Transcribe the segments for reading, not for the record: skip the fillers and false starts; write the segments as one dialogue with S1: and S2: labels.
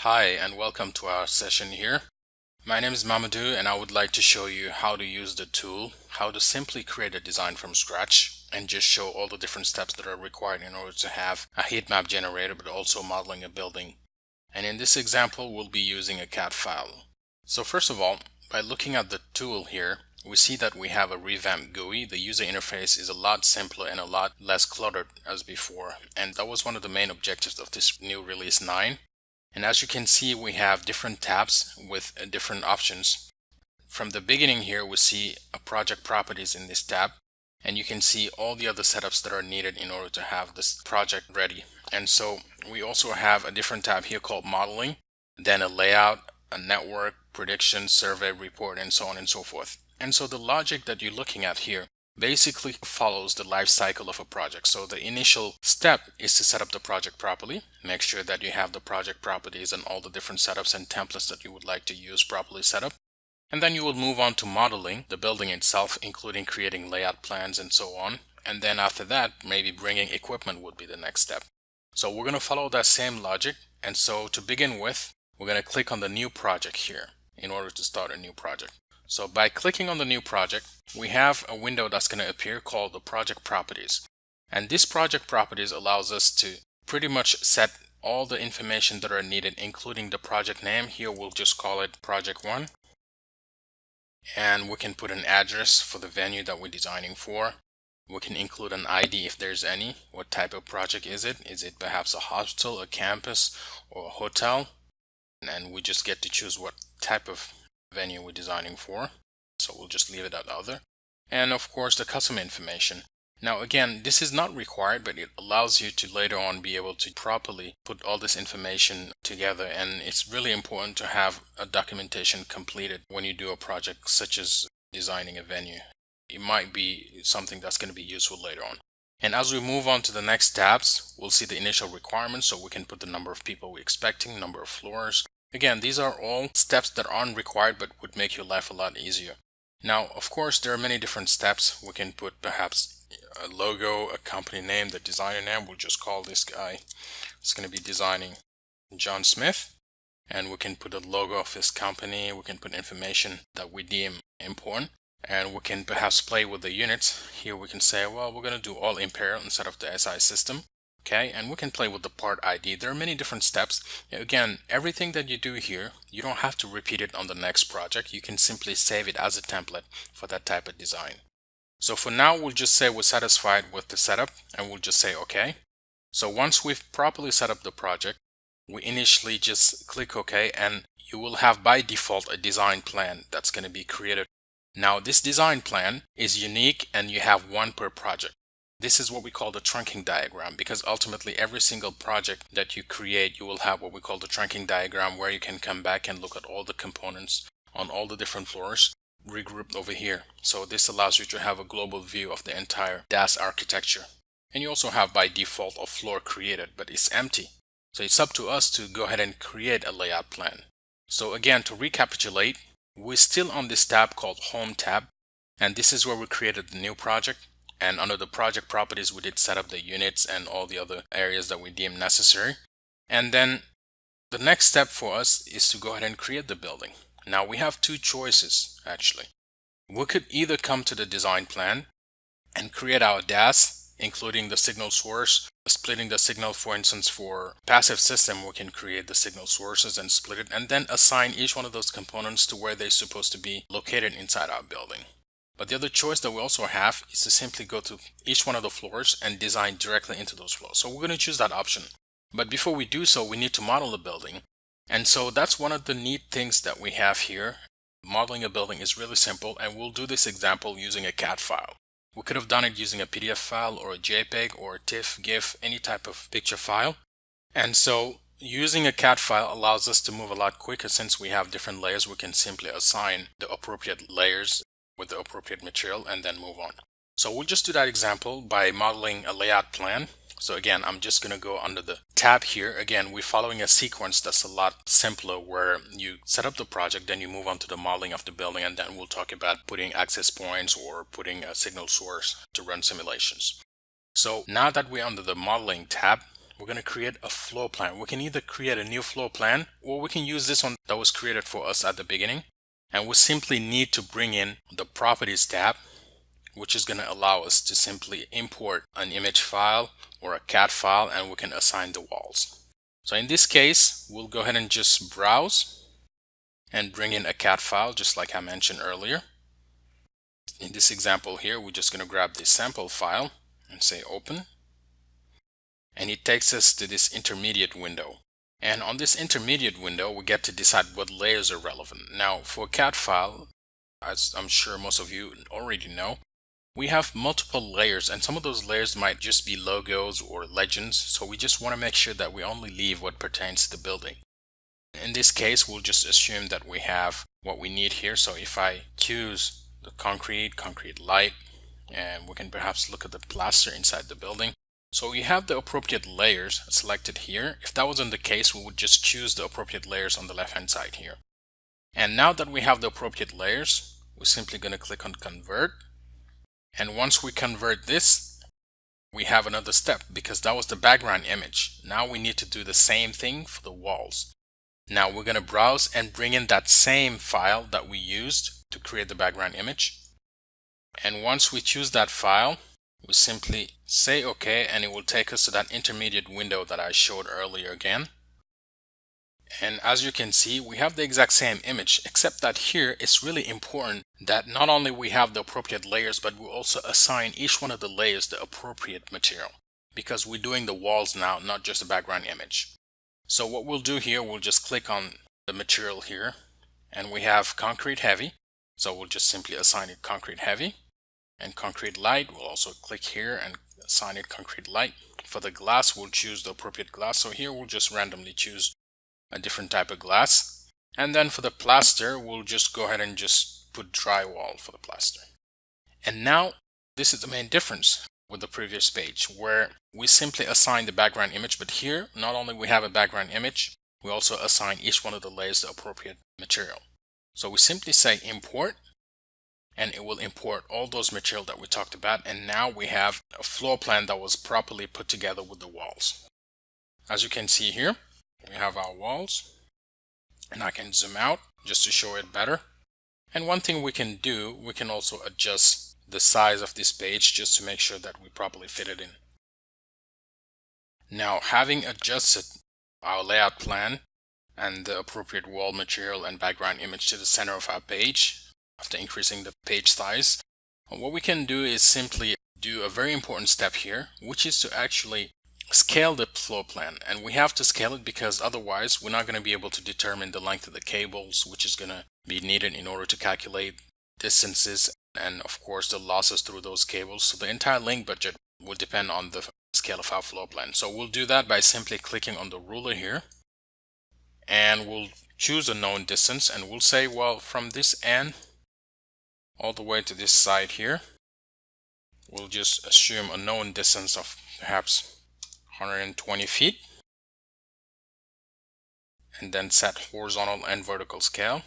S1: Hi and welcome to our session here. My name is Mamadou and I would like to show you how to use the tool, how to simply create a design from scratch and just show all the different steps that are required in order to have a heat map generator but also modeling a building. And in this example we'll be using a CAD file. So first of all, by looking at the tool here, we see that we have a revamped GUI. The user interface is a lot simpler and a lot less cluttered as before, and that was one of the main objectives of this new release 9. And as you can see, we have different tabs with different options. From the beginning here, we see a project properties in this tab, and you can see all the other setups that are needed in order to have this project ready. And so we also have a different tab here called modeling, then a layout, a network, prediction, survey, report, and so on and so forth. And so the logic that you're looking at here basically follows the life cycle of a project. So the initial step is to set up the project properly, make sure that you have the project properties and all the different setups and templates that you would like to use properly set up. And then you will move on to modeling the building itself, including creating layout plans and so on. And then after that, maybe bringing equipment would be the next step. So we're going to follow that same logic. And so to begin with, we're going to click on the new project here in order to start a new project. So by clicking on the new project, we have a window that's going to appear called the project properties. And this project properties allows us to pretty much set all the information that are needed, including the project name. Here we'll just call it project 1. And we can put an address for the venue that we're designing for. We can include an ID if there's any. What type of project is it? Is it perhaps a hospital, a campus, or a hotel? And we just get to choose what type of venue we're designing for. So we'll just leave it at other. And of course the customer information. Now again, this is not required, but it allows you to later on be able to properly put all this information together. And it's really important to have a documentation completed when you do a project such as designing a venue. It might be something that's going to be useful later on. And as we move on to the next tabs, we'll see the initial requirements. So we can put the number of people we're expecting, number of floors. Again, these are all steps that aren't required but would make your life a lot easier. Now, of course, there are many different steps. We can put perhaps a logo, a company name, the designer name. We'll just call this guy. It's going to be designing John Smith. And we can put a logo of his company. We can put information that we deem important. And we can perhaps play with the units. Here we can say, well, we're going to do all Imperial instead of the SI system. Okay, and we can play with the part ID. There are many different steps. Again, everything that you do here, you don't have to repeat it on the next project. You can simply save it as a template for that type of design. So for now, we'll just say we're satisfied with the setup and we'll just say OK. So once we've properly set up the project, we initially just click OK and you will have by default a design plan that's going to be created. Now this design plan is unique and you have one per project. This is what we call the trunking diagram, because ultimately every single project that you create, you will have what we call the trunking diagram, where you can come back and look at all the components on all the different floors regrouped over here. So this allows you to have a global view of the entire DAS architecture. And you also have by default a floor created, but it's empty. So it's up to us to go ahead and create a layout plan. So again, to recapitulate, we're still on this tab called Home tab, and this is where we created the new project. And under the project properties, we did set up the units and all the other areas that we deem necessary. And then the next step for us is to go ahead and create the building. Now we have two choices actually. We could either come to the design plan and create our DAS, including the signal source, splitting the signal. For instance, for passive system, we can create the signal sources and split it and then assign each one of those components to where they're supposed to be located inside our building. But the other choice that we also have is to simply go to each one of the floors and design directly into those floors. So we're going to choose that option. But before we do so, we need to model the building. And so that's one of the neat things that we have here. Modeling a building is really simple, and we'll do this example using a CAD file. We could have done it using a PDF file or a JPEG or a TIFF, GIF, any type of picture file. And so using a CAD file allows us to move a lot quicker. Since we have different layers, we can simply assign the appropriate layers with the appropriate material and then move on. So we'll just do that example by modeling a layout plan. So again, I'm just going to go under the tab here. Again, we're following a sequence that's a lot simpler, where you set up the project, then you move on to the modeling of the building, and then we'll talk about putting access points or putting a signal source to run simulations. So now that we're under the modeling tab, we're going to create a floor plan. We can either create a new floor plan, or we can use this one that was created for us at the beginning. And we simply need to bring in the properties tab, which is going to allow us to simply import an image file or a CAD file, and we can assign the walls. So in this case, we'll go ahead and just browse and bring in a CAD file, just like I mentioned earlier. In this example here, we're just going to grab this sample file and say open. And it takes us to this intermediate window. And on this intermediate window, we get to decide what layers are relevant. Now, for a CAD file, as I'm sure most of you already know, we have multiple layers, and some of those layers might just be logos or legends. So we just want to make sure that we only leave what pertains to the building. In this case, we'll just assume that we have what we need here. So if I choose the concrete light, and we can perhaps look at the plaster inside the building. So we have the appropriate layers selected here. If that wasn't the case, we would just choose the appropriate layers on the left hand side here. And now that we have the appropriate layers, we're simply going to click on convert. And once we convert this, we have another step, because that was the background image. Now we need to do the same thing for the walls. Now we're going to browse and bring in that same file that we used to create the background image. And once we choose that file, we simply say OK, and it will take us to that intermediate window that I showed earlier again. And as you can see, we have the exact same image, except that here it's really important that not only we have the appropriate layers, but we also assign each one of the layers the appropriate material, because we're doing the walls now, not just the background image. So what we'll do here, we'll just click on the material here, and we have concrete heavy. So we'll just simply assign it concrete heavy. And concrete light, we'll also click here and assign it concrete light. For the glass, we'll choose the appropriate glass. So here we'll just randomly choose a different type of glass. And then for the plaster, we'll just go ahead and just put drywall for the plaster. And now this is the main difference with the previous page, where we simply assign the background image. But here, not only we have a background image, we also assign each one of the layers the appropriate material. So we simply say import, and it will import all those material that we talked about. And now we have a floor plan that was properly put together with the walls. As you can see here, we have our walls, and I can zoom out just to show it better. And one thing we can do, we can also adjust the size of this page just to make sure that we properly fit it in. Now, having adjusted our layout plan and the appropriate wall material and background image to the center of our page, after increasing the page size, what we can do is simply do a very important step here, which is to actually scale the floor plan. And we have to scale it because otherwise we're not going to be able to determine the length of the cables, which is going to be needed in order to calculate distances and of course the losses through those cables. So the entire link budget will depend on the scale of our floor plan. So we'll do that by simply clicking on the ruler here, and we'll choose a known distance, and we'll say, well, from this end all the way to this side here, we'll just assume a known distance of perhaps 120 feet, and then set horizontal and vertical scale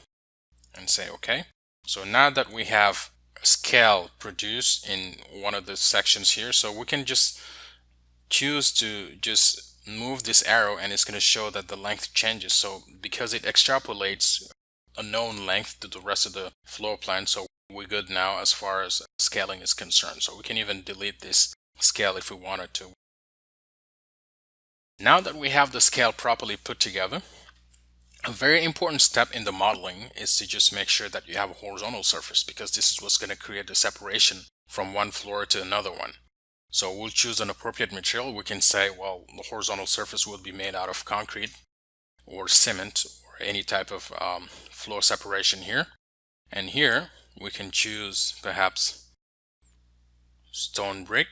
S1: and say OK. So now that we have a scale produced in one of the sections here, so we can just choose to just move this arrow, and it's going to show that the length changes. So because it extrapolates a known length to the rest of the floor plan, so we're good now as far as scaling is concerned. So we can even delete this scale if we wanted to. Now that we have the scale properly put together, a very important step in the modeling is to just make sure that you have a horizontal surface, because this is what's going to create the separation from one floor to another one. So we'll choose an appropriate material. We can say, well, the horizontal surface will be made out of concrete or cement or any type of floor separation here. And here we can choose perhaps stone brick.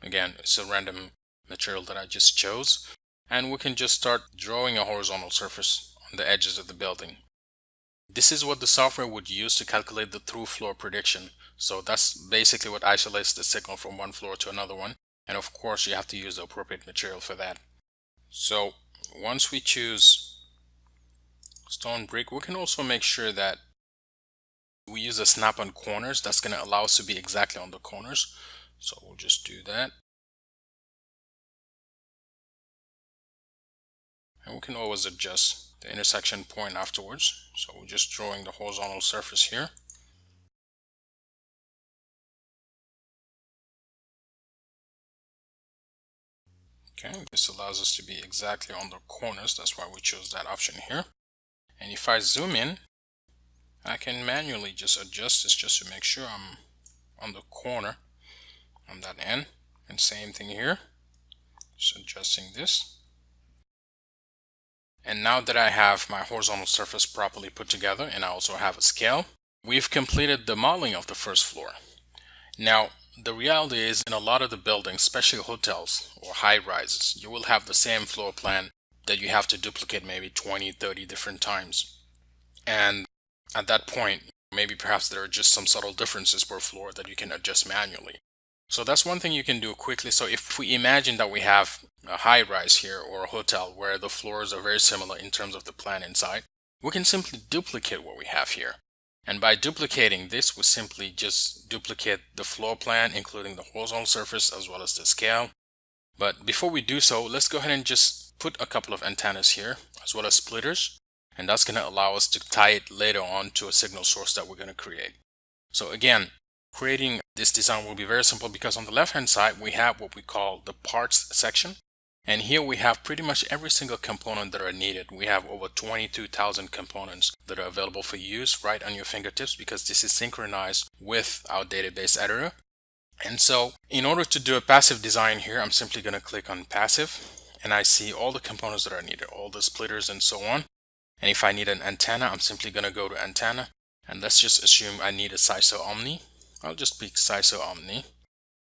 S1: Again, it's a random material that I just chose. And we can just start drawing a horizontal surface on the edges of the building. This is what the software would use to calculate the through floor prediction. So that's basically what isolates the signal from one floor to another one. And of course, you have to use the appropriate material for that. So once we choose stone brick, we can also make sure that we use a snap on corners. That's going to allow us to be exactly on the corners. So we'll just do that. And we can always adjust the intersection point afterwards. So we're just drawing the horizontal surface here. Okay, this allows us to be exactly on the corners. That's why we chose that option here. And if I zoom in, I can manually just adjust this just to make sure I'm on the corner on that end. And same thing here, just adjusting this. And now that I have my horizontal surface properly put together and I also have a scale, we've completed the modeling of the first floor. Now, the reality is in a lot of the buildings, especially hotels or high rises, you will have the same floor plan that you have to duplicate maybe 20, 30 different times. And at that point, maybe perhaps there are just some subtle differences per floor that you can adjust manually. So that's one thing you can do quickly. So if we imagine that we have a high rise here or a hotel where the floors are very similar in terms of the plan inside, we can simply duplicate what we have here. And by duplicating this, we simply just duplicate the floor plan, including the horizontal surface as well as the scale. But before we do so, let's go ahead and just put a couple of antennas here, as well as splitters. And that's going to allow us to tie it later on to a signal source that we're going to create. So again, creating this design will be very simple because on the left-hand side, we have what we call the parts section. And here we have pretty much every single component that are needed. We have over 22,000 components that are available for use right on your fingertips because this is synchronized with our database editor. And so in order to do a passive design here, I'm simply going to click on passive and I see all the components that are needed, all the splitters and so on. And if I need an antenna, I'm simply going to go to antenna and let's just assume I need a CISO Omni. I'll just pick CISO Omni.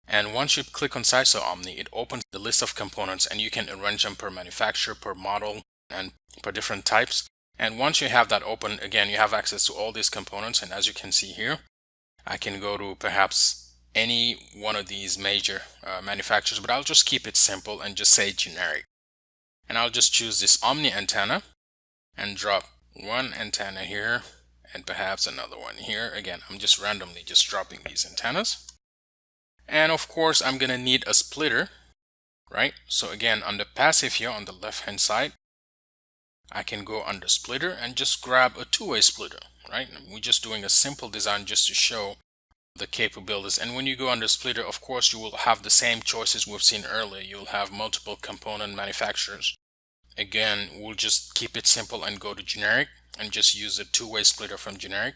S1: And once you click on CISO Omni, it opens the list of components and you can arrange them per manufacturer, per model, and per different types. And once you have that open, again, you have access to all these components. And as you can see here, I can go to perhaps any one of these major manufacturers, but I'll just keep it simple and just say generic. And I'll just choose this Omni antenna and drop one antenna here and perhaps another one here. Again, I'm just randomly just dropping these antennas. And of course, I'm going to need a splitter, right? So again, under passive here on the left-hand side, I can go under splitter and just grab a two-way splitter, right? We're just doing a simple design just to show the capabilities. And when you go under splitter, of course, you will have the same choices we've seen earlier. You'll have multiple component manufacturers. Again, we'll just keep it simple and go to generic and just use a two-way splitter from generic.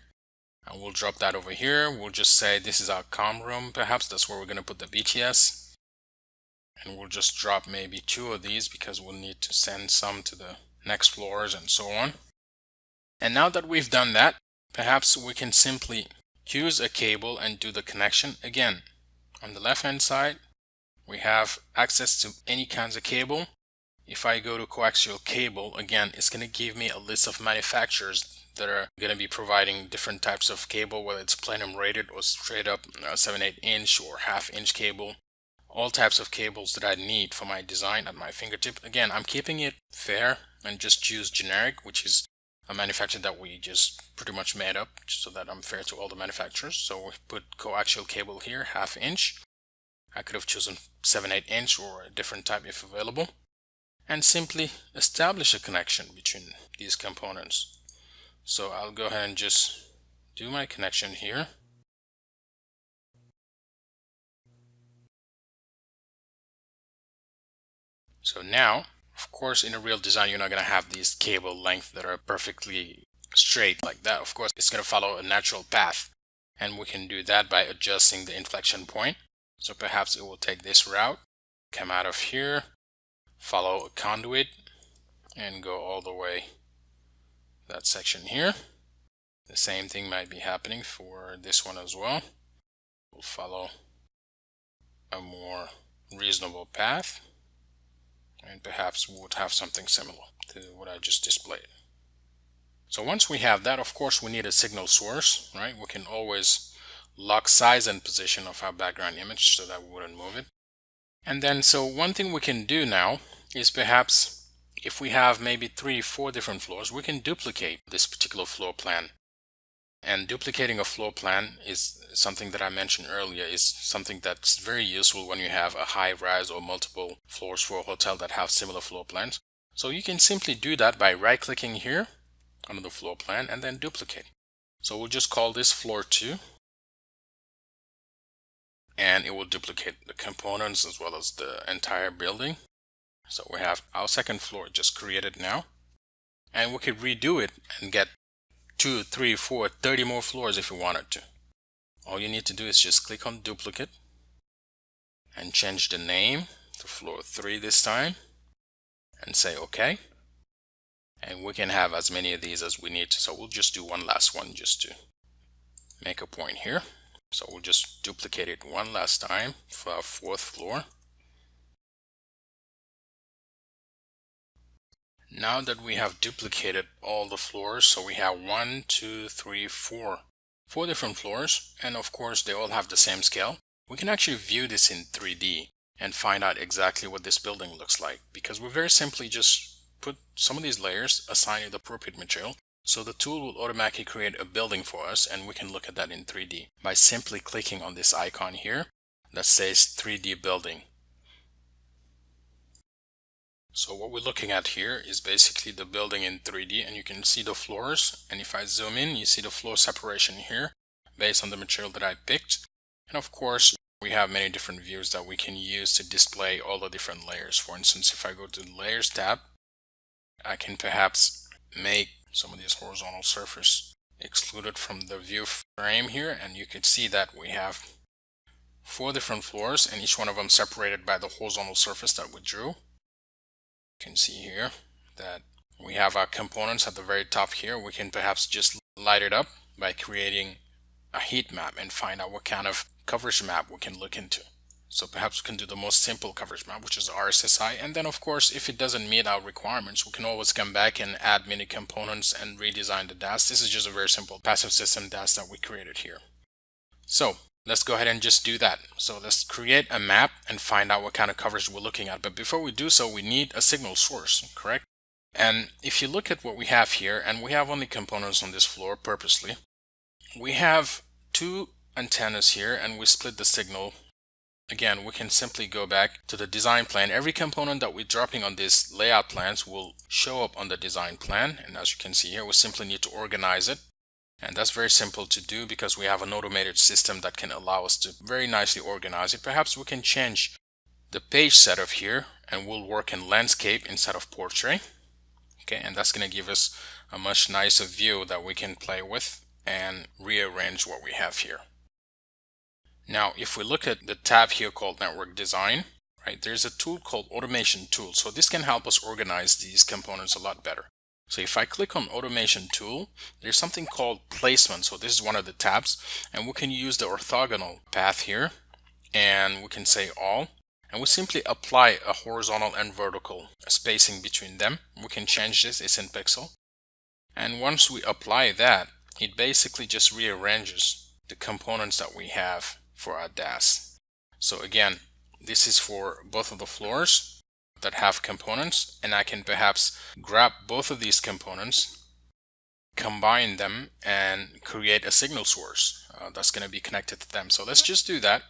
S1: And we'll drop that over here. We'll just say this is our comm room. Perhaps that's where we're going to put the BTS. And we'll just drop maybe two of these because we'll need to send some to the next floors and so on. And now that we've done that, perhaps we can simply use a cable and do the connection. Again, on the left hand side, we have access to any kinds of cable. If I go to coaxial cable, again, it's going to give me a list of manufacturers that are going to be providing different types of cable, whether it's platinum rated or straight up 7/8 inch or half-inch cable, all types of cables that I need for my design at my fingertip. Again, I'm keeping it fair and just choose generic, which is a manufacturer that we just pretty much made up so that I'm fair to all the manufacturers. So we put coaxial cable here, half-inch. I could have chosen 7/8 inch or a different type if available, and simply establish a connection between these components. So I'll go ahead and just do my connection here. So now, of course, in a real design, you're not going to have these cable lengths that are perfectly straight like that. Of course, it's going to follow a natural path. And we can do that by adjusting the inflection point. So perhaps it will take this route, come out of here, follow a conduit, and go all the way that section here. The same thing might be happening for this one as well. We'll follow a more reasonable path, and perhaps we would have something similar to what I just displayed. So once we have that, of course, we need a signal source, right? We can always lock size and position of our background image so that we wouldn't move it. And then, so one thing we can do now is perhaps if we have maybe 3, 4 different floors, we can duplicate this particular floor plan. And duplicating a floor plan is something that I mentioned earlier, is something that's very useful when you have a high rise or multiple floors for a hotel that have similar floor plans. So you can simply do that by right clicking here under the floor plan and then duplicate. So we'll just call this floor 2, and it will duplicate the components as well as the entire building. So we have our second floor just created now, and we could redo it and get 2, 3, 4, 30 more floors if you wanted to. All you need to do is just click on duplicate and change the name to floor 3 this time and say OK. And we can have as many of these as we need to. So we'll just do one last one just to make a point here. So we'll just duplicate it one last time for our 4th floor. Now that we have duplicated all the floors, so we have 1, 2, 3, 4 different floors, and of course they all have the same scale, we can actually view this in 3D and find out exactly what this building looks like, because we very simply just put some of these layers, assign it the appropriate material, so the tool will automatically create a building for us, and we can look at that in 3D by simply clicking on this icon here that says 3D building. So what we're looking at here is basically the building in 3D, and you can see the floors, and if I zoom in you see the floor separation here based on the material that I picked. And of course we have many different views that we can use to display all the different layers. For instance, if I go to the layers tab, I can perhaps make some of these horizontal surface excluded from the view frame here, and you can see that we have 4 different floors and each one of them separated by the horizontal surface that we drew. You can see here that we have our components at the very top here. We can perhaps just light it up by creating a heat map and find out what kind of coverage map we can look into. So perhaps we can do the most simple coverage map, which is RSSI, and then of course if it doesn't meet our requirements, we can always come back and add many components and redesign the DAS. This is just a very simple passive system DAS that we created here. So let's go ahead and just do that. So let's create a map and find out what kind of coverage we're looking at. But before we do so, we need a signal source, correct? And if you look at what we have here, and we have only components on this floor purposely, we have 2 antennas here and we split the signal. Again, we can simply go back to the design plan. Every component that we're dropping on these layout plans will show up on the design plan. And as you can see here, we simply need to organize it. And that's very simple to do because we have an automated system that can allow us to very nicely organize it. Perhaps we can change the page setup here and we'll work in landscape instead of portrait. Okay, and that's going to give us a much nicer view that we can play with and rearrange what we have here. Now, if we look at the tab here called Network Design, right, there's a tool called Automation Tool. So this can help us organize these components a lot better. So if I click on Automation Tool, there's something called Placement. So this is one of the tabs, and we can use the orthogonal path here, and we can say All, and we simply apply a horizontal and vertical spacing between them. We can change this, it's in pixel. And once we apply that, it basically just rearranges the components that we have for our DAS. So again, this is for both of the floors that have components, and I can perhaps grab both of these components, combine them, and create a signal source that's going to be connected to them. So let's just do that.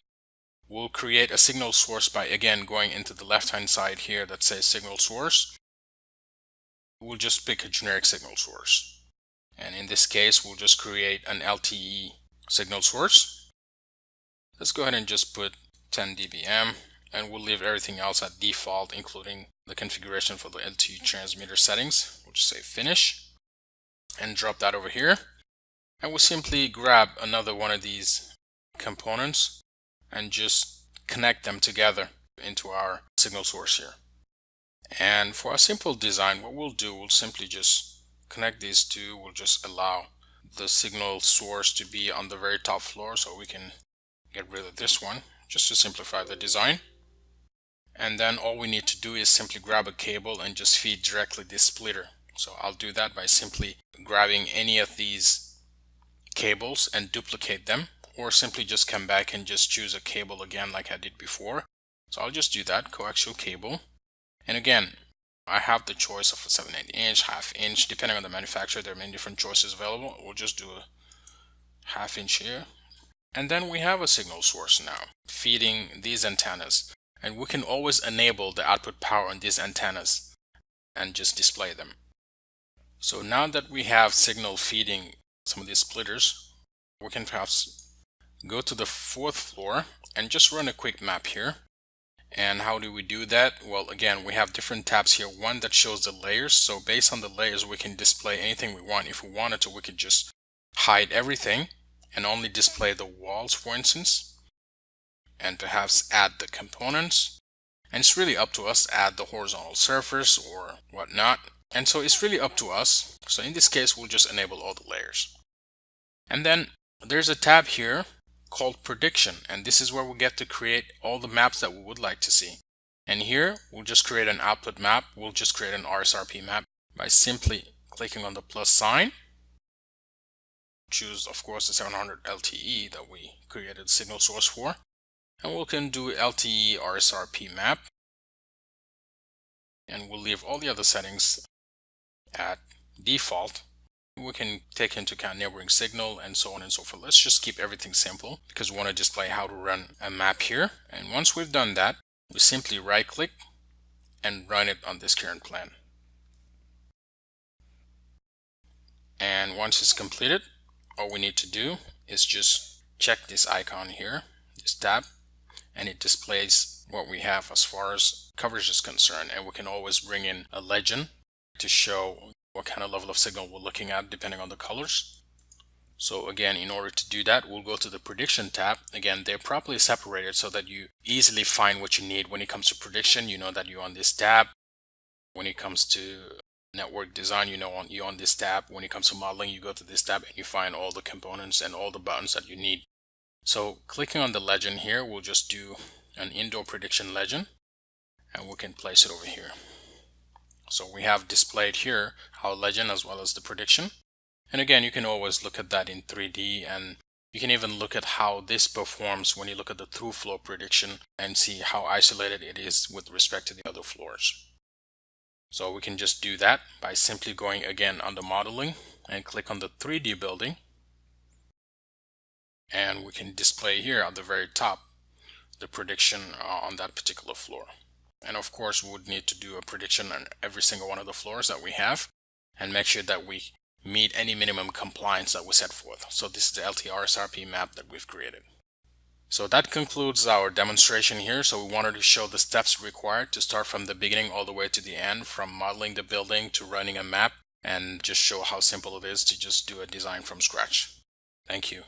S1: We'll create a signal source by again going into the left hand side here that says signal source. We'll just pick a generic signal source, and in this case we'll just create an LTE signal source. Let's go ahead and just put 10 dBm, and we'll leave everything else at default, including the configuration for the LTE transmitter settings. We'll just say finish and drop that over here, and we'll simply grab another one of these components and just connect them together into our signal source here. And for a simple design, what we'll do, we'll simply just connect these two. We'll just allow the signal source to be on the very top floor, so we can get rid of this one just to simplify the design. And then all we need to do is simply grab a cable and just feed directly this splitter. So I'll do that by simply grabbing any of these cables and duplicate them, or simply just come back and just choose a cable again like I did before. So I'll just do that, coaxial cable. And again, I have the choice of a 7/8 inch, half inch, depending on the manufacturer. There are many different choices available. We'll just do a half inch here. And then we have a signal source now feeding these antennas, and we can always enable the output power on these antennas. and just display them. So now that we have signal feeding some of these splitters, we can perhaps go to the 4th floor and just run a quick map here. And how do we do that? Well, again, we have different tabs here. One that shows the layers. So based on the layers, we can display anything we want. If we wanted to, we could just hide everything and only display the walls, for instance, and perhaps add the components. And it's really up to us to add the horizontal surface or whatnot. And so it's really up to us. So in this case, we'll just enable all the layers. And then there's a tab here called prediction, and this is where we get to create all the maps that we would like to see. And here we'll just create an output map. We'll just create an RSRP map by simply clicking on the plus sign. Choose, of course, the 700 LTE that we created signal source for, and we can do LTE RSRP map, and we'll leave all the other settings at default. We can take into account neighboring signal and so on and so forth. Let's just keep everything simple because we want to display how to run a map here. And once we've done that, we simply right click and run it on this current plan. And once it's completed, all we need to do is just check this icon here, this tab, and it displays what we have as far as coverage is concerned. And we can always bring in a legend to show what kind of level of signal we're looking at depending on the colors. So again, in order to do that, we'll go to the prediction tab. Again, they're properly separated so that you easily find what you need. When it comes to prediction, you know that you're on this tab. When it comes to network design, you know you're on this tab. When it comes to modeling, you go to this tab and you find all the components and all the buttons that you need. So clicking on the legend here, we'll just do an indoor prediction legend and we can place it over here. So we have displayed here our legend as well as the prediction. And again, you can always look at that in 3D, and you can even look at how this performs when you look at the through flow prediction and see how isolated it is with respect to the other floors. So we can just do that by simply going again under modeling and click on the 3D building. And we can display here at the very top the prediction on that particular floor. And of course, we would need to do a prediction on every single one of the floors that we have and make sure that we meet any minimum compliance that we set forth. So this is the LTE-RSRP map that we've created. So that concludes our demonstration here. So we wanted to show the steps required to start from the beginning all the way to the end, from modeling the building to running a map, and just show how simple it is to just do a design from scratch. Thank you.